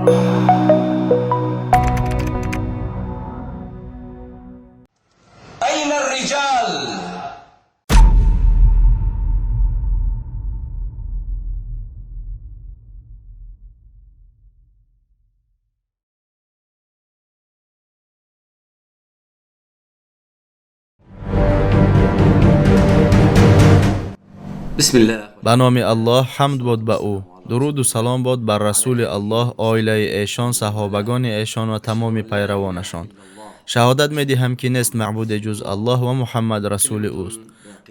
أين الرجال؟ به نام الله حمد باد به او. درود و سلام باد بر رسول الله، عائله ایشان، صحابگان ایشان و تمام پیروانشان. شهادت می دهم که نیست معبود جز الله و محمد رسول اوست.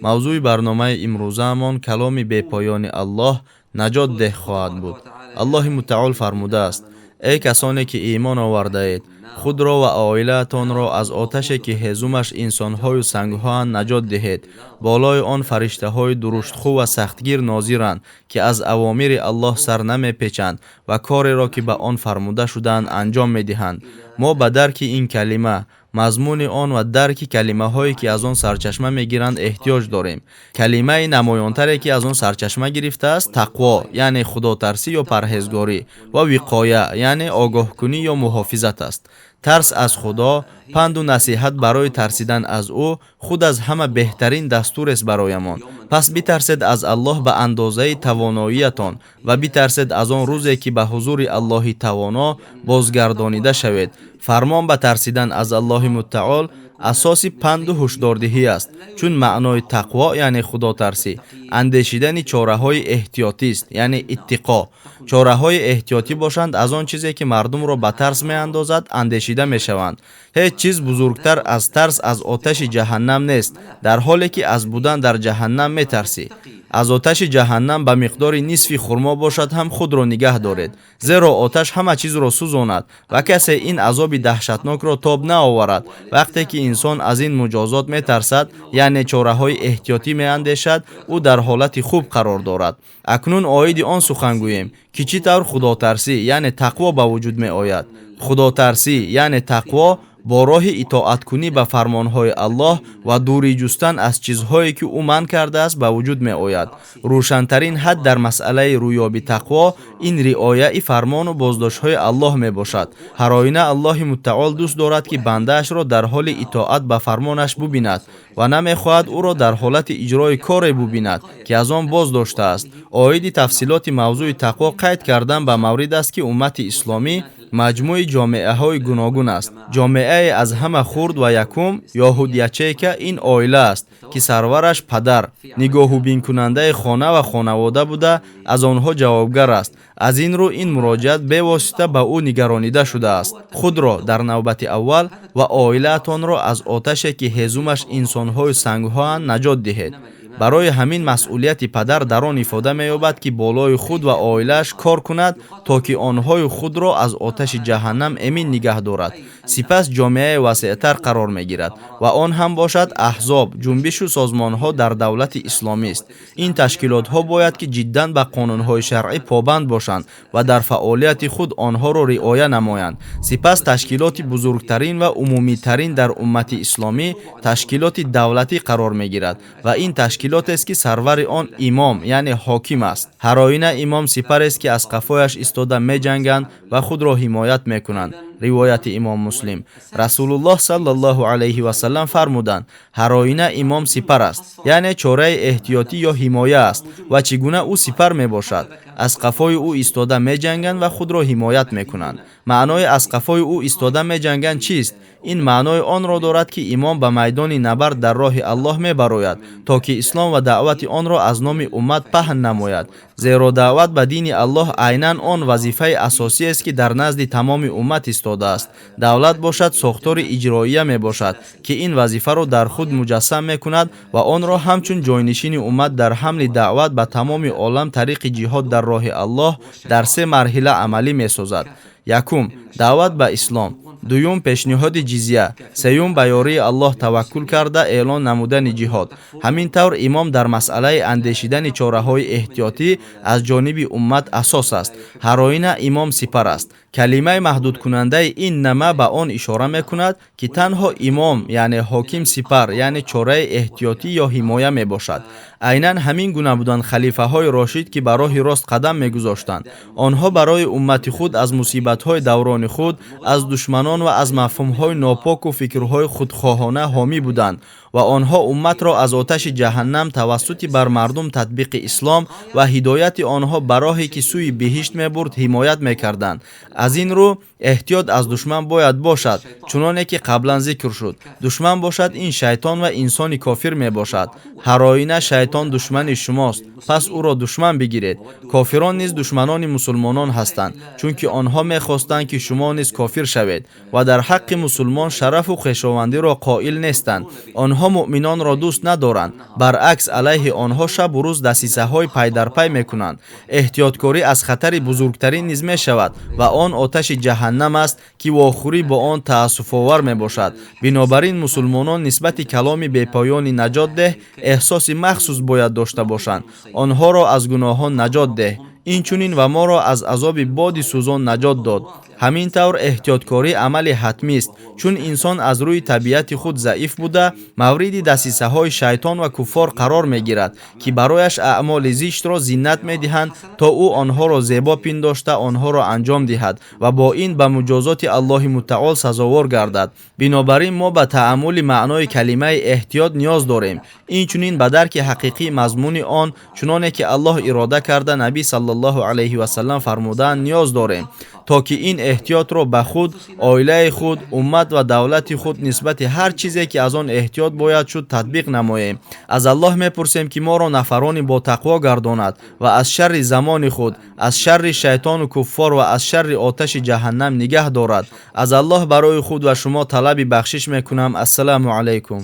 موضوع برنامه امروزه امان کلام بی پایان الله نجات ده خواهد بود. الله متعال فرموده است: ای کسانی که ایمان آورده اید، خود را و عائله‌تان را از آتشی که هزومش انسان‌های و سنگ‌ها نجات دهید. بالای آن فرشته‌های درشتخو و سختگیر ناظرند که از اوامر الله سر نمی‌پیچند و کاری را که به آن فرموده شدند انجام می‌دهند. ما به درک این کلمه، مضمون آن و درک کلمه هایی که از آن سرچشمه میگیرند احتیاج داریم. کلمه نمایانتری که از آن سرچشمه گرفته است تقوا یعنی خدا ترسی یا پرهیزگاری و وقایه یعنی آگاه کنی یا محافظت است. ترس از خدا، پند و نصیحت برای ترسیدن از او خود از همه بهترین دستور است برایمان. پس بترسید از الله به اندازه تواناییتان و بترسید از آن روزی که به حضور الله توانا بازگردانیده شوید. فرمان به ترسیدن از الله متعال اساس پند و هشداردهی است، چون معنای تقوا یعنی خدا ترسی اندیشیدن چاره های احتیاطی است، یعنی اتقا. چاره های احتیاطی باشند از آن چیزی که مردم را به ترس می اندازد اندیشیده می شوند. هیچ چیز بزرگتر از ترس از آتش جهنم نیست، در حالی که از بودن در جهنم می ترسی. از آتش جهنم به مقدار نصف خرما باشد هم خود را نگه دارید، زیرا آتش همه چیز را سوزاند و کسی این عذاب دهشتناک را تاب نآورد. وقتی که انسان از این مجازات می ترسد یعنی چاره های احتیاطی می اندیشد، او در حالت خوب قرار دارد. اکنون عاید آن سخن گوییم که چی طور خدا ترسی یعنی تقوا به وجود می آید. خدا ترسی یعنی تقوا با راه اطاعت کنی به فرمانهای الله و دوری جستن از چیزهایی که او منع کرده است به وجود می آید. روشنترین حد در مسئله رویابی تقوا این رعایت فرمان و بازداشت‌های الله می باشد. هر آینه الله متعال دوست دارد که بنده‌اش را در حال اطاعت به فرمانش ببیند و نمی‌خواهد او را در حالت اجرای کاری ببیند که از آن باز داشته است. عاید تفصیلات موضوع تقوا قید کردن به مورد است که امت اسلامی مجموع جامعه های گوناگون است. جامعه از همه خرد و یکم یهودیچه که این عائله است که سرورش پدر نگاه و بین کننده خانه و خانواده بوده از آنها جوابگر است. از این رو این مراجعت به واسطه به او نگرانیده شده است: خود را در نوبت اول و عائله‌تان را از آتشی که هزومش انسان‌های سنگ‌ها نجات دهید. برای همین مسئولیت پدر در آن ifade می‌یابد که بالای خود و عائله‌اش کار کند تا که آنهای خود را از آتش جهنم امین نگه دارد. سپس جامعه وسیع‌تر قرار می‌گیرد و آن هم باشد احزاب، جنبش و سازمان‌ها در دولت اسلامی است. این تشکیلات‌ها باید که جداً به قانون‌های شرعی پابند باشند و در فعالیت خود آنها را رعایت نمایند. سپس تشکیلات بزرگترین و عمومی‌ترین در امت اسلامی تشکیلات دولتی قرار می‌گیرد و این تشکیلات است که سرور آن امام یعنی حاکم است. هر آینه امام سپر است که از قفایش ایستاده می‌جنگند و خود را حمایت می‌کنند. روایت امام مسلم: رسول الله صلی الله علیه و سلم فرمودند: هر آینه امام سپر است، یعنی چاره احتیاطی یا حمایه است. و چگونه او سپر می باشد؟ از قفای او ایستاده می جنگند و خود را حمایت می کنند. معنای از قفای او ایستاده می جنگند چیست؟ این معنای آن را دارد که امام به میدان نبرد در راه الله می براید تا که اسلام و دعوت آن را از نام امت پهن نماید. زیرا دعوت به دین الله عیناً آن وظیفه اساسی است که در نزد تمام امت ایستاده است. دولت باشد ساختار اجراییه می باشد که این وظیفه را در خود مجسم می کند و آن را همچون جاینشین امت در حمل دعوت به تمام عالم طریق جهاد در راه الله در 3 مرحله عملی می سازد. یکم، دعوت به اسلام. دوم пешниҳоди ҷизя, сеюм ба ёрии Аллоҳ таваккул карда эълон намудани ҷиҳод. Ҳамин тавр имом дар масъалаи андешидани чораҳои эҳтиётӣ аз ҷониби уммат асос аст. Ҳар оина имом сипар аст. Калимаи маҳдудкунандаи иннама ба он ишора мекунад, ки танҳо имом, яъне ҳоким сипар, яъне чораи эҳтиётӣ ё ҳимоя мебошад. Айнан ҳамин гуна буданд халифаҳои рошид, ки ба роҳи рост қадам мегузоштанд. онҳо барои уммати худ аз мусибатҳои даврони худ, аз душманон ва аз мафҳумҳои нопоку фикрҳои худхоҳона ҳомӣ буданд ва онҳо умматро аз оташи ҷаҳаннам тавассути бар мардум татбиқи ислом ва ҳидояти онҳо ба роҳе, ки сӯи биҳишт мебурд, ҳимоят мекарданд. аз ин рӯ эҳтиёт аз душман бояд бошад, чуноне ки қаблан зикр шуд. душман бошад ин шайтон ва инсони кофир мебошад. ҳар оина шайтон душмани шумост, пас ӯро душман бигиред. кофирон низ душманони мусулмонон ҳастанд, чунки онҳо мехостанд, ки шумо низ кофир шавед ва дар ҳаққи мусулмон шарафу хешовандиро қоил нестанд. онҳо муъминонро дӯст надоранд, баръакс алайҳи онҳо шабу рӯз дасисаҳои пайдарпай мекунанд. эҳтиёткорӣ аз хатари бузургтарин низ мешавад ва он оташи ҷаҳаннам аст, ки вохӯрӣ бо он таассуфовар мебошад. бинобар ин мусулмонон нисбати каломи бепоёни наҷот деҳ эҳсоси махсус бояд дошта бошанд. онҳоро аз гуноҳон наҷот деҳ. инчунин ва моро аз азоби боди сӯзон наҷот дод. ҳамин тавр эҳтиёткорӣ амали ҳатмист, чун инсон аз рӯи табиати худ заиф буда мавриди дасисаҳои шайтон ва куффор қарор мегирад, ки барояш аъмоли зиштро зиннат медиҳанд, то ӯ онҳоро зебо пиндошта онҳоро анҷом диҳад ва бо ин ба муҷозоти Аллоҳи мутаол сазовор гардад. бинобар ин мо ба таъаммули маънои калимаи эҳтиёт ниёз дорем, инчунин ба дарки ҳақиқии мазмуни он, чуноне ки Аллоҳ ирода карда Наби саллаллоҳу алайҳи ва саллам фармудаанд, ниёз дорем, то ки ин эҳтиётро ба худ, оилаи худ, уммат ва давлати худ нисбати ҳар чизе, ки аз он эҳтиёт бояд шуд, татбиқ намоем. аз Аллоҳ мепурсем, ки моро нафарони ботақво гардонад ва аз шарри замони худ, аз шарри шайтону куффор ва аз шарри оташи ҷаҳаннам нигаҳ дорад. аз Аллоҳ барои худ ва шумо талаби бахшиш мекунам. ассалому алайкум.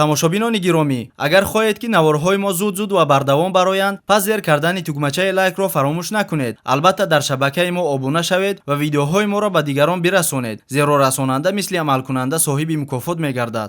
тамошобинони гиромӣ, агар хоҳед ки наворҳои мо зуд ва бардавом бароянд, пас зер кардани тугмачаи лайкро фаромӯш накунед. албатта дар шабакаи мо обуна шавед ва видеоҳои моро ба дигарон бирасонед, зеро расонанда мисли амалкунанда соҳиби мукофот мегардад.